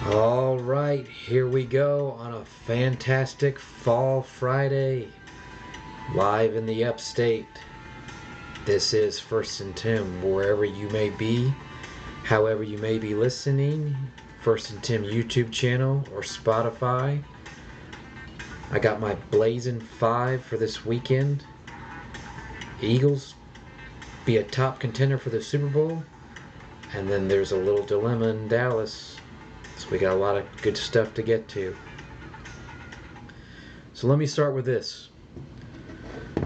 All right, here we go on a fantastic fall Friday, live in the upstate. This is First and Tim, wherever you may be, however you may be listening. First and Tim YouTube channel or Spotify. I got my Blazin 5 for this weekend. Eagles be a top contender for the Super Bowl. And then there's a little dilemma in Dallas. So we got a lot of good stuff to get to. So let me start with this.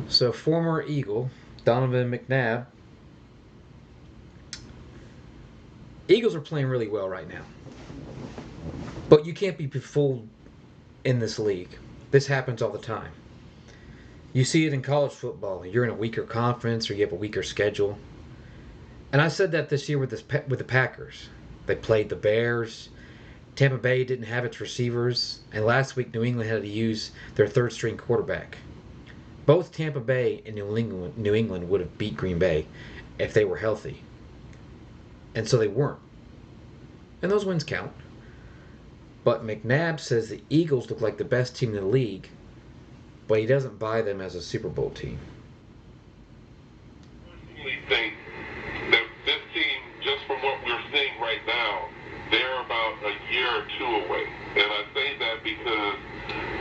So former Eagle, Donovan McNabb. Eagles are playing really well right now. But you can't be fooled in this league. This happens all the time. You see it in college football. You're in a weaker conference or you have a weaker schedule. And I said that this year with the Packers. They played the Bears. Tampa Bay didn't have its receivers. And last week New England had to use their third string quarterback. Both Tampa Bay and New England would have beat Green Bay if they were healthy. And so they weren't. And those wins count. But McNabb says the Eagles look like the best team in the league, but he doesn't buy them as a Super Bowl team. I think that this team, just from what we're seeing right now, they're about a year or two away. And I say that because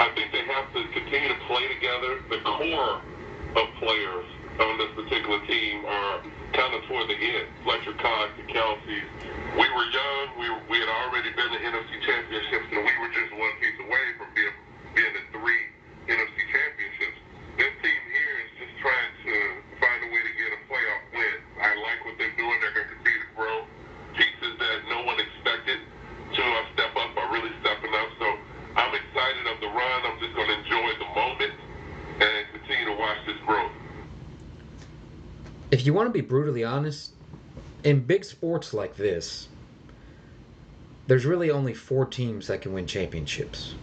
I think they have to continue to play together. The core of players on this particular team are kind of toward the end. Fletcher Cox, the Kelce's. We were young. We had already been to NFC championships, and we were just one piece away from being in 3 NFC championships. This team here is just trying to find a way to get a playoff win. I like what they're doing. They're going to continue to grow. Pieces that no one expected to step up are really stepping up. So I'm excited of the run. I'm just going to enjoy the moment and continue to watch this growth. If you want to be brutally honest, in big sports like this, there's really only 4 teams that can win championships.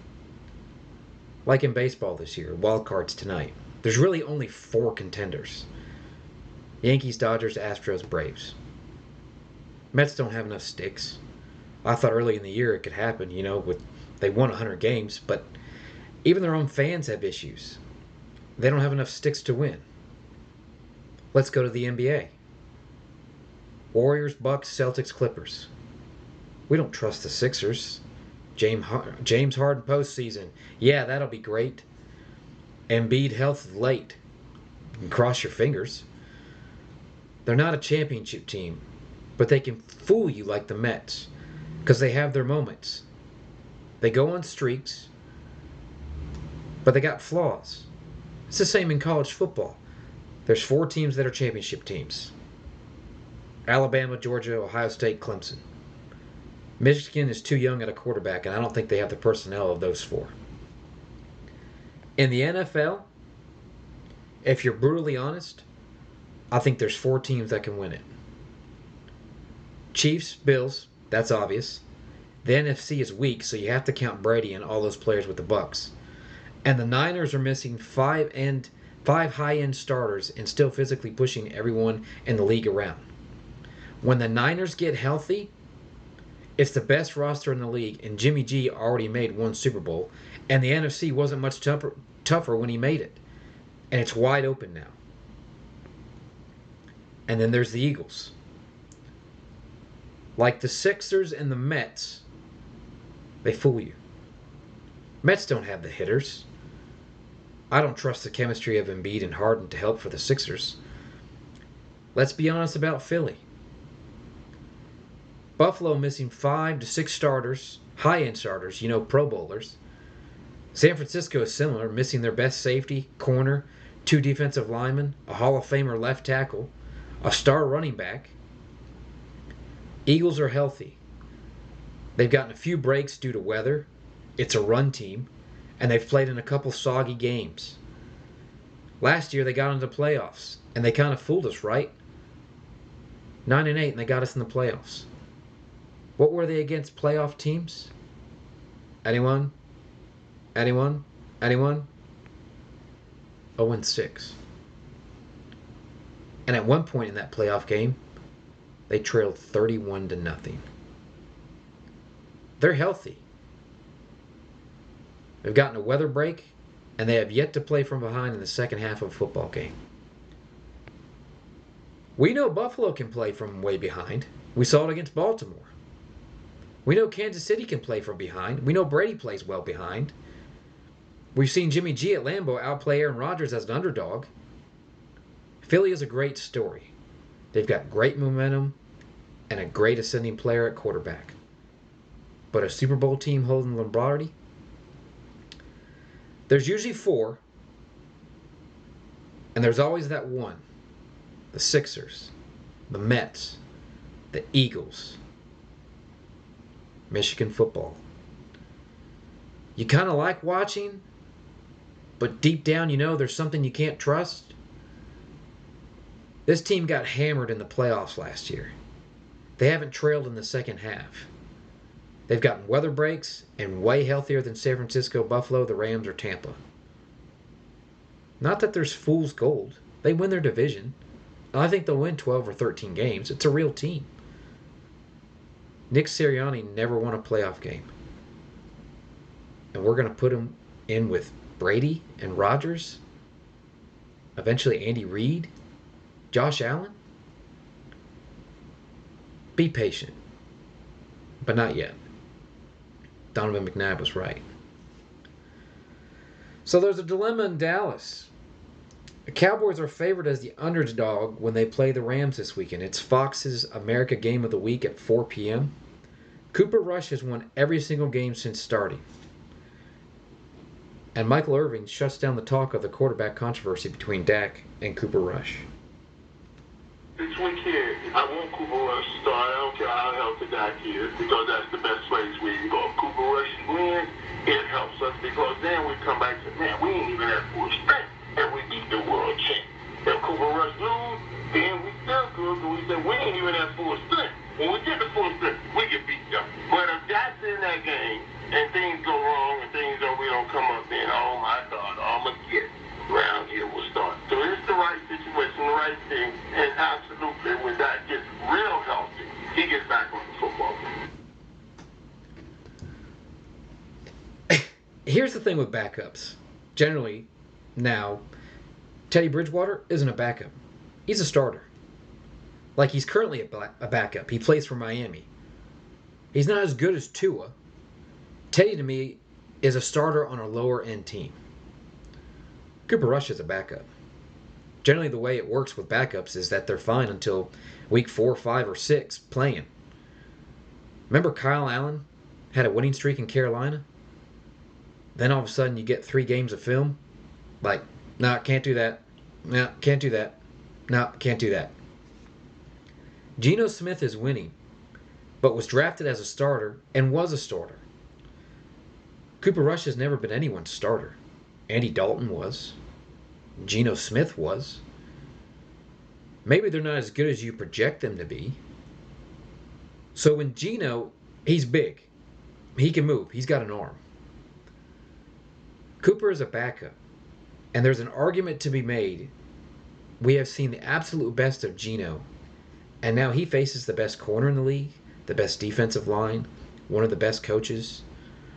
Like in baseball this year, wild cards tonight. There's really only 4 contenders. Yankees, Dodgers, Astros, Braves. Mets don't have enough sticks. I thought early in the year it could happen, they won 100 games, but even their own fans have issues. They don't have enough sticks to win. Let's go to the NBA. Warriors, Bucks, Celtics, Clippers. We don't trust the Sixers. James Harden postseason. Yeah, that'll be great. Embiid health late. You can cross your fingers. They're not a championship team, but they can fool you like the Mets because they have their moments. They go on streaks, but they got flaws. It's the same in college football. There's 4 teams that are championship teams. Alabama, Georgia, Ohio State, Clemson. Michigan is too young at a quarterback, and I don't think they have the personnel of those 4. In the NFL, if you're brutally honest, I think there's 4 teams that can win it. Chiefs, Bills, that's obvious. The NFC is weak, so you have to count Brady and all those players with the Bucks. And the Niners are missing 5 high-end starters and still physically pushing everyone in the league around. When the Niners get healthy, it's the best roster in the league, and Jimmy G already made 1 Super Bowl, and the NFC wasn't much tougher when he made it. And it's wide open now. And then there's the Eagles. Like the Sixers and the Mets, they fool you. Mets don't have the hitters. I don't trust the chemistry of Embiid and Harden to help for the Sixers. Let's be honest about Philly. Buffalo missing 5 to 6 starters, high-end starters, Pro Bowlers. San Francisco is similar, missing their best safety, corner, 2 defensive linemen, a Hall of Famer left tackle, a star running back. Eagles are healthy. They've gotten a few breaks due to weather. It's a run team, and they've played in a couple soggy games. Last year they got into the playoffs, and they kind of fooled us, right? 9-8, and they got us in the playoffs. What were they against playoff teams? Anyone? 0-6. And at one point in that playoff game, they trailed 31-0. They're healthy. They've gotten a weather break, and they have yet to play from behind in the second half of a football game. We know Buffalo can play from way behind. We saw it against Baltimore. We know Kansas City can play from behind. We know Brady plays well behind. We've seen Jimmy G at Lambeau outplay Aaron Rodgers as an underdog. Philly is a great story. They've got great momentum and a great ascending player at quarterback. But a Super Bowl team holding Lombardi? There's usually 4, and there's always that one. The Sixers, the Mets, the Eagles, Michigan football. You kind of like watching, but deep down you know there's something you can't trust. This team got hammered in the playoffs last year. They haven't trailed in the second half. They've gotten weather breaks and way healthier than San Francisco, Buffalo, the Rams, or Tampa. Not that there's fool's gold. They win their division. I think they'll win 12 or 13 games. It's a real team. Nick Sirianni never won a playoff game. And we're going to put him in with Brady and Rodgers. Eventually Andy Reid. Josh Allen. Be patient. But not yet. Donovan McNabb was right. So there's a dilemma in Dallas. The Cowboys are favored as the underdog when they play the Rams this weekend. It's Fox's America Game of the Week at 4 p.m. Cooper Rush has won every single game since starting. And Michael Irvin shuts down the talk of the quarterback controversy between Dak and Cooper Rush. This week here, I want Cooper Rush to start. I don't care how healthy Dak is, because that's the best place we can go. If Cooper Rush wins, it helps us, because then we come back and say, man, we ain't even at full strength, and we beat the world champ. If Cooper Rush lose, then we still good, because we say we ain't even at full strength. When we get to full strength, we get beat up. But if Dak's in that game, and things go wrong, and we don't come up in, oh my God, Armageddon around here will start. So it's the right situation, the right thing, and absolutely when that gets real healthy, he gets back on the football field. Here's the thing with backups. Generally, now, Teddy Bridgewater isn't a backup. He's a starter. Like, he's currently a backup. He plays for Miami. He's not as good as Tua. Teddy, to me, is a starter on a lower-end team. Cooper Rush is a backup. Generally, the way it works with backups is that they're fine until week 4, 5, or 6 playing. Remember Kyle Allen had a winning streak in Carolina? Then all of a sudden you get 3 games of film. Like, nah, can't do that. Nah, can't do that. Nah, can't do that. Geno Smith is winning, but was drafted as a starter and was a starter. Cooper Rush has never been anyone's starter. Andy Dalton was. Geno Smith was. Maybe they're not as good as you project them to be. So when Geno, he's big. He can move. He's got an arm. Cooper is a backup. And there's an argument to be made. We have seen the absolute best of Geno. And now he faces the best corner in the league, the best defensive line, one of the best coaches.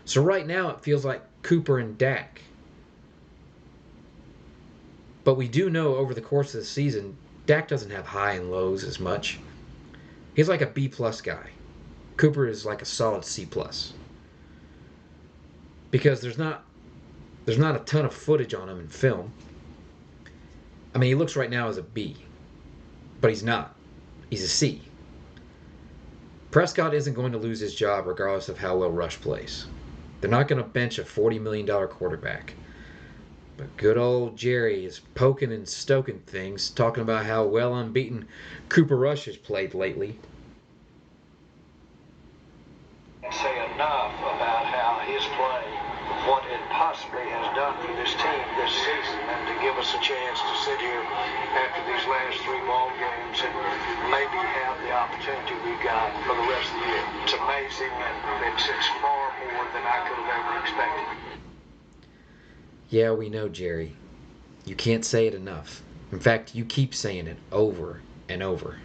So right now it feels like Cooper and Dak. But we do know over the course of the season, Dak doesn't have high and lows as much. He's like a B-plus guy. Cooper is like a solid C-plus. Because there's not a ton of footage on him in film. I mean, he looks right now as a B. But he's not. He's a C. Prescott isn't going to lose his job regardless of how well Rush plays. They're not going to bench a $40 million quarterback. But good old Jerry is poking and stoking things, talking about how well unbeaten Cooper Rush has played lately. I say enough about how his play, what it possibly has done for this team this season, and to give us a chance to sit here after these last 3 ball games and maybe have the opportunity we got for the rest of the year. It's amazing, and it's far more than I could have ever expected. Yeah, we know, Jerry. You can't say it enough. In fact, you keep saying it over and over.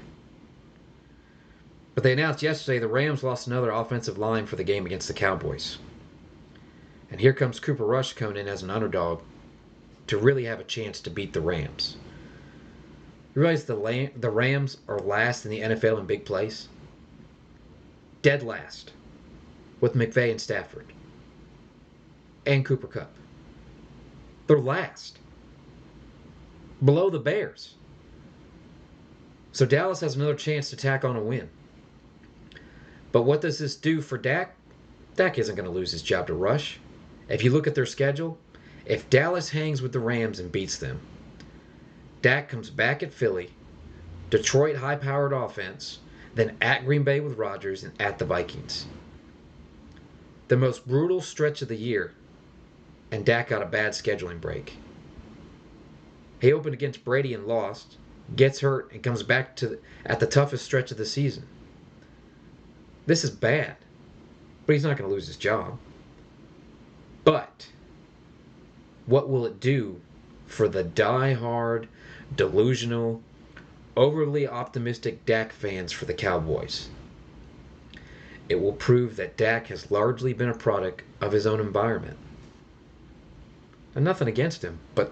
But they announced yesterday the Rams lost another offensive line for the game against the Cowboys. And here comes Cooper Rush coming in as an underdog to really have a chance to beat the Rams. You realize the Rams are last in the NFL in big plays? Dead last. With McVay and Stafford. And Cooper Kupp. They're last. Below the Bears. So Dallas has another chance to tack on a win. But what does this do for Dak? Dak isn't going to lose his job to Rush. If you look at their schedule, if Dallas hangs with the Rams and beats them, Dak comes back at Philly, Detroit high-powered offense, then at Green Bay with Rodgers, and at the Vikings. The most brutal stretch of the year, and Dak got a bad scheduling break. He opened against Brady and lost, gets hurt, and comes back at the toughest stretch of the season. This is bad, but he's not going to lose his job. But what will it do for the die-hard, delusional, overly optimistic Dak fans for the Cowboys? It will prove that Dak has largely been a product of his own environment. And nothing against him, but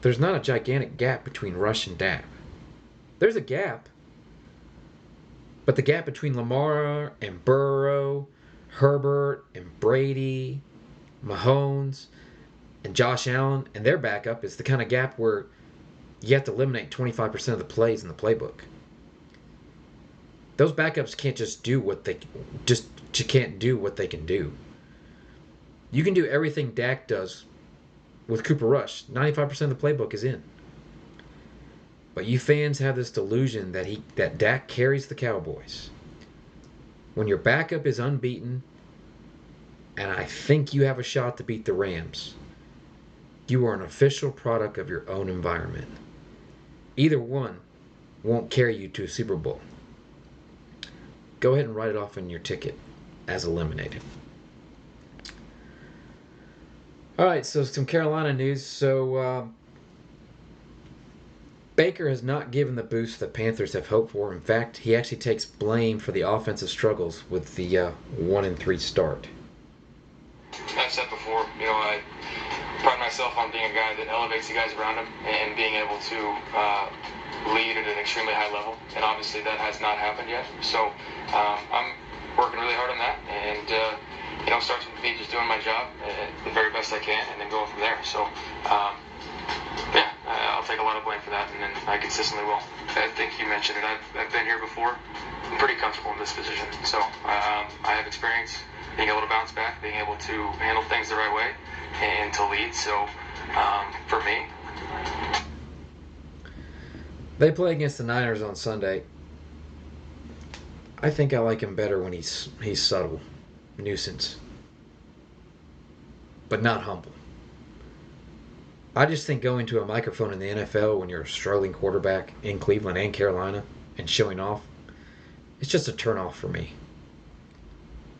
there's not a gigantic gap between Rush and Dak. There's a gap, but the gap between Lamar and Burrow, Herbert and Brady, Mahomes, and Josh Allen and their backup is the kind of gap where you have to eliminate 25% of the plays in the playbook. Those backups can't just do what they can't do what they can do. You can do everything Dak does with Cooper Rush. 95% of the playbook is in. But you fans have this delusion that Dak carries the Cowboys. When your backup is unbeaten, and I think you have a shot to beat the Rams, you are an official product of your own environment. Either one won't carry you to a Super Bowl. Go ahead and write it off on your ticket as eliminated. All right, so some Carolina news. So Baker has not given the boost the Panthers have hoped for. In fact, he actually takes blame for the offensive struggles with the 1-3 start. I've said before, I pride myself on being a guy that elevates the guys around him and being able to lead at an extremely high level. And obviously that has not happened yet. So I'm working really hard on that. And, starts with me just doing my job the very best I can and then going from there. So, I'll take a lot of blame for that, and then I consistently will. I think you mentioned it. I've been here before. I'm pretty comfortable in this position. So I have experience being able to bounce back, being able to handle things the right way, and to lead. So for me, they play against the Niners on Sunday. I think I like him better when he's subtle, nuisance, but not humble. I just think going to a microphone in the NFL when you're a struggling quarterback in Cleveland and Carolina and showing off, it's just a turnoff for me.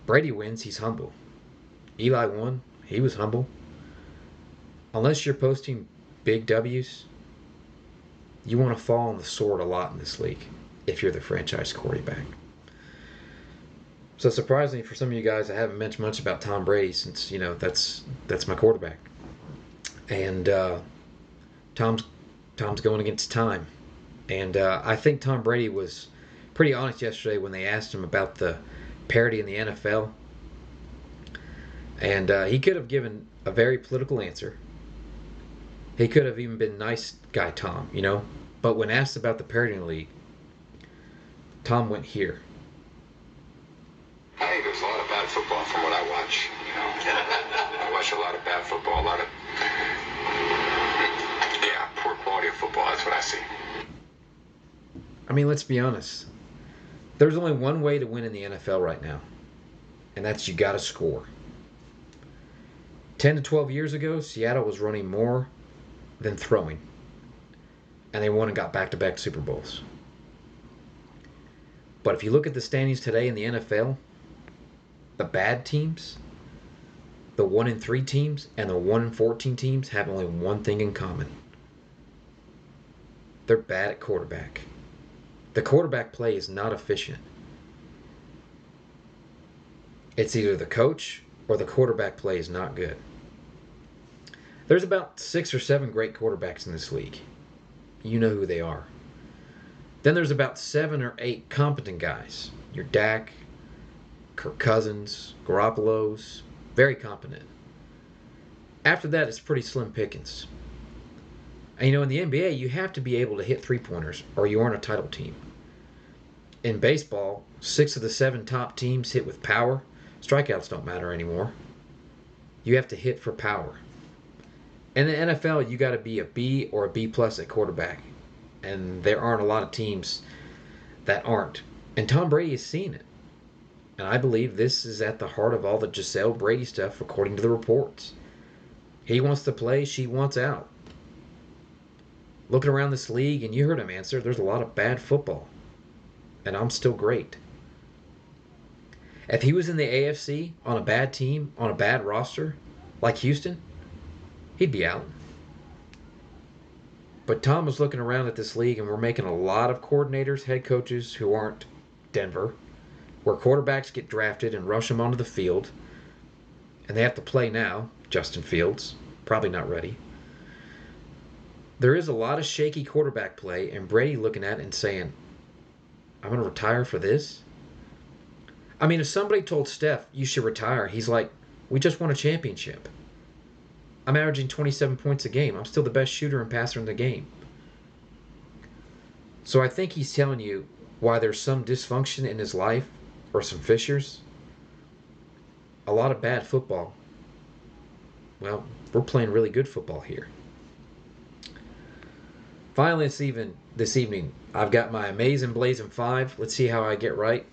Brady wins, he's humble. Eli won, he was humble. Unless you're posting big W's, you want to fall on the sword a lot in this league if you're the franchise quarterback. So surprisingly for some of you guys, I haven't mentioned much about Tom Brady since, that's my quarterback. And Tom's going against time. And I think Tom Brady was pretty honest yesterday when they asked him about the parity in the NFL. And he could have given a very political answer. He could have even been nice guy Tom, But when asked about the parity in the league, Tom went here. I think there's a lot of bad football from what I watch. I watch a lot of bad football, a lot of poor quality of football. That's what I see. I mean, let's be honest. There's only one way to win in the NFL right now, and that's you got to score. 10 to 12 years ago, Seattle was running more than throwing, and they won and got back-to-back Super Bowls. But if you look at the standings today in the NFL, the bad teams, the 1-3 teams, and the 1-14 teams have only one thing in common. They're bad at quarterback. The quarterback play is not efficient. It's either the coach or the quarterback play is not good. There's about 6 or 7 great quarterbacks in this league. You know who they are. Then there's about 7 or 8 competent guys. Your Dak, Kirk Cousins, Garoppolo's, very competent. After that, it's pretty slim pickings. And in the NBA, you have to be able to hit three-pointers or you aren't a title team. In baseball, 6 of the 7 top teams hit with power. Strikeouts don't matter anymore. You have to hit for power. In the NFL, you got to be a B or a B plus at quarterback. And there aren't a lot of teams that aren't. And Tom Brady has seen it. And I believe this is at the heart of all the Giselle Brady stuff, according to the reports. He wants to play, she wants out. Looking around this league, and you heard him answer, there's a lot of bad football. And I'm still great. If he was in the AFC on a bad team, on a bad roster, like Houston, he'd be out. But Tom was looking around at this league, and we're making a lot of coordinators, head coaches who aren't Denver, where quarterbacks get drafted and rush them onto the field, and they have to play now. Justin Fields, probably not ready. There is a lot of shaky quarterback play, and Brady looking at it and saying, I'm going to retire for this? I mean, if somebody told Steph, you should retire, he's like, we just won a championship. I'm averaging 27 points a game. I'm still the best shooter and passer in the game. So I think he's telling you why there's some dysfunction in his life or some fissures. A lot of bad football. Well, we're playing really good football here. Finally, this evening, I've got my amazing Blazin 5. Let's see how I get right.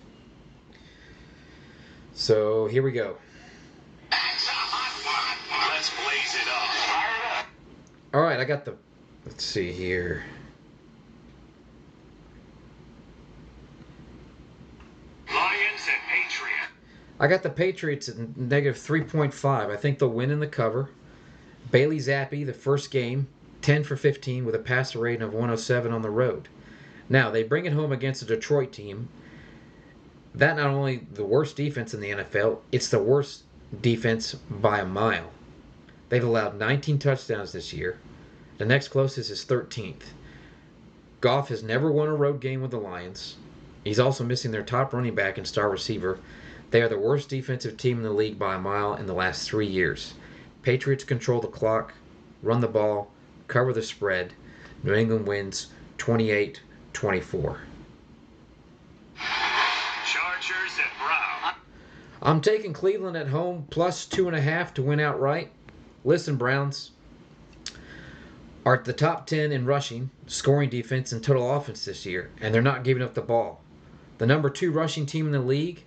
So here we go. Let's blaze it up. All right, I got let's see here. Lions and Patriots. I got the Patriots at negative 3.5. I think they'll win in the cover. Bailey Zappi, the first game, 10 for 15 with a passer rating of 107 on the road. Now, they bring it home against a Detroit team. That not only the worst defense in the NFL, it's the worst defense by a mile. They've allowed 19 touchdowns this year. The next closest is 13th. Goff has never won a road game with the Lions. He's also missing their top running back and star receiver. They are the worst defensive team in the league by a mile in the last 3 years. Patriots control the clock, run the ball, cover the spread. New England wins 28-24. Chargers and Browns. I'm taking Cleveland at home plus 2.5 to win outright. Listen, Browns are at the top 10 in rushing, scoring defense, and total offense this year, and they're not giving up the ball. The number 2 rushing team in the league,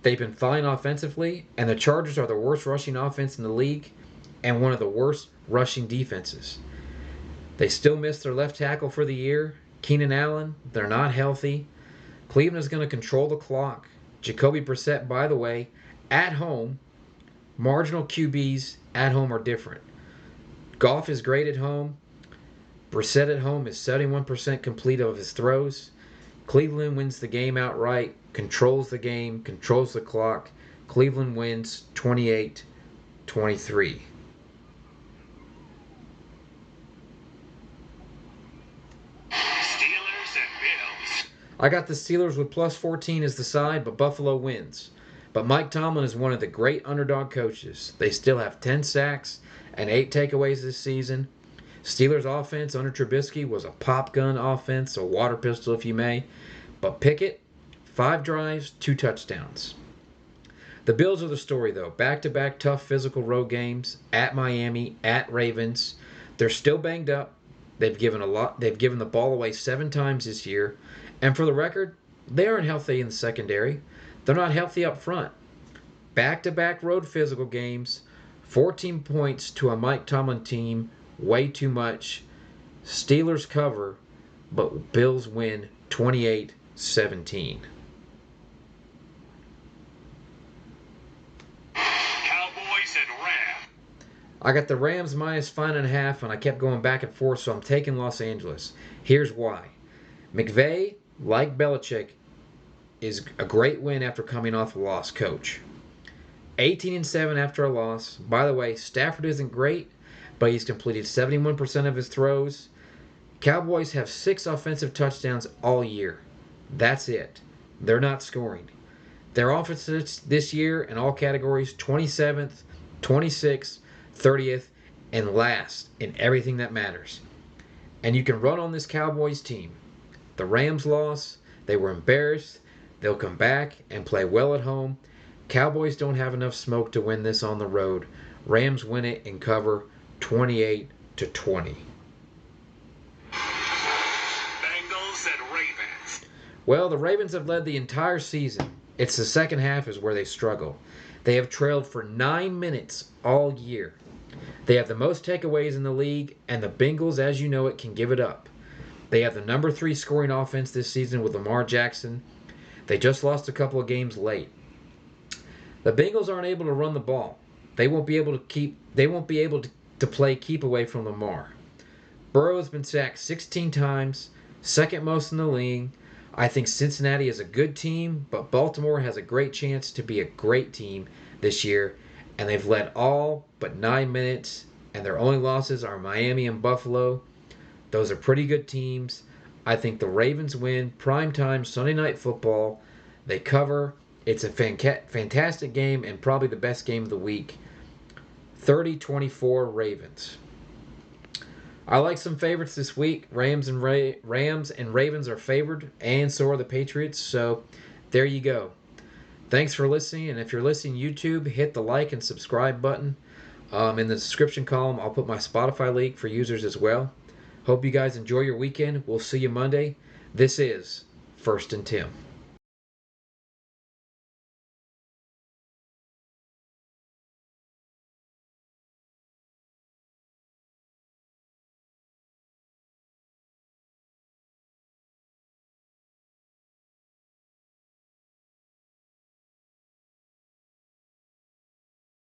they've been fine offensively, and the Chargers are the worst rushing offense in the league and one of the worst rushing defenses. They still missed their left tackle for the year. Keenan Allen, they're not healthy. Cleveland is going to control the clock. Jacoby Brissett, by the way, at home, marginal QBs at home are different. Goff is great at home. Brissett at home is 71% complete of his throws. Cleveland wins the game outright, controls the game, controls the clock. Cleveland wins 28-23. Steelers and Bills. I got the Steelers with plus 14 as the side, but Buffalo wins. But Mike Tomlin is one of the great underdog coaches. They still have 10 sacks and 8 takeaways this season. Steelers offense under Trubisky was a pop gun offense, a water pistol if you may. But Pickett, 5 drives, 2 touchdowns. The Bills are the story though. Back-to-back tough physical road games at Miami, at Ravens. They're still banged up. They've given the ball away 7 times this year. And for the record, they aren't healthy in the secondary. They're not healthy up front. Back-to-back road physical games, 14 points to a Mike Tomlin team, way too much. Steelers cover, but Bills win 28-17. Cowboys and Rams. I got the Rams minus 5.5, and I kept going back and forth, so I'm taking Los Angeles. Here's why. McVay like Belichick, is a great win after coming off a loss, coach. 18-7 after a loss. By the way, Stafford isn't great, but he's completed 71% of his throws. Cowboys have 6 offensive touchdowns all year. That's it. They're not scoring. Their offense this year in all categories, 27th, 26th, 30th, and last in everything that matters. And you can run on this Cowboys team. The Rams lost. They were embarrassed. They'll come back and play well at home. Cowboys don't have enough smoke to win this on the road. Rams win it and cover 28-20. Bengals and Ravens. Well, the Ravens have led the entire season. It's the second half is where they struggle. They have trailed for 9 minutes all year. They have the most takeaways in the league, and the Bengals, as you know it, can give it up. They have the number 3 scoring offense this season with Lamar Jackson. They just lost a couple of games late. The Bengals aren't able to run the ball. They won't be able to play keep away from Lamar. Burrow has been sacked 16 times, second most in the league. I think Cincinnati is a good team, but Baltimore has a great chance to be a great team this year, and they've led all but 9 minutes, and their only losses are Miami and Buffalo. Those are pretty good teams. I think the Ravens win primetime Sunday Night Football. They cover. It's a fantastic game and probably the best game of the week. 30-24 Ravens. I like some favorites this week. Rams and Ravens are favored, and so are the Patriots. So there you go. Thanks for listening, and if you're listening YouTube, hit the like and subscribe button. In the description column, I'll put my Spotify link for users as well. Hope you guys enjoy your weekend. We'll see you Monday. This is First and Tim.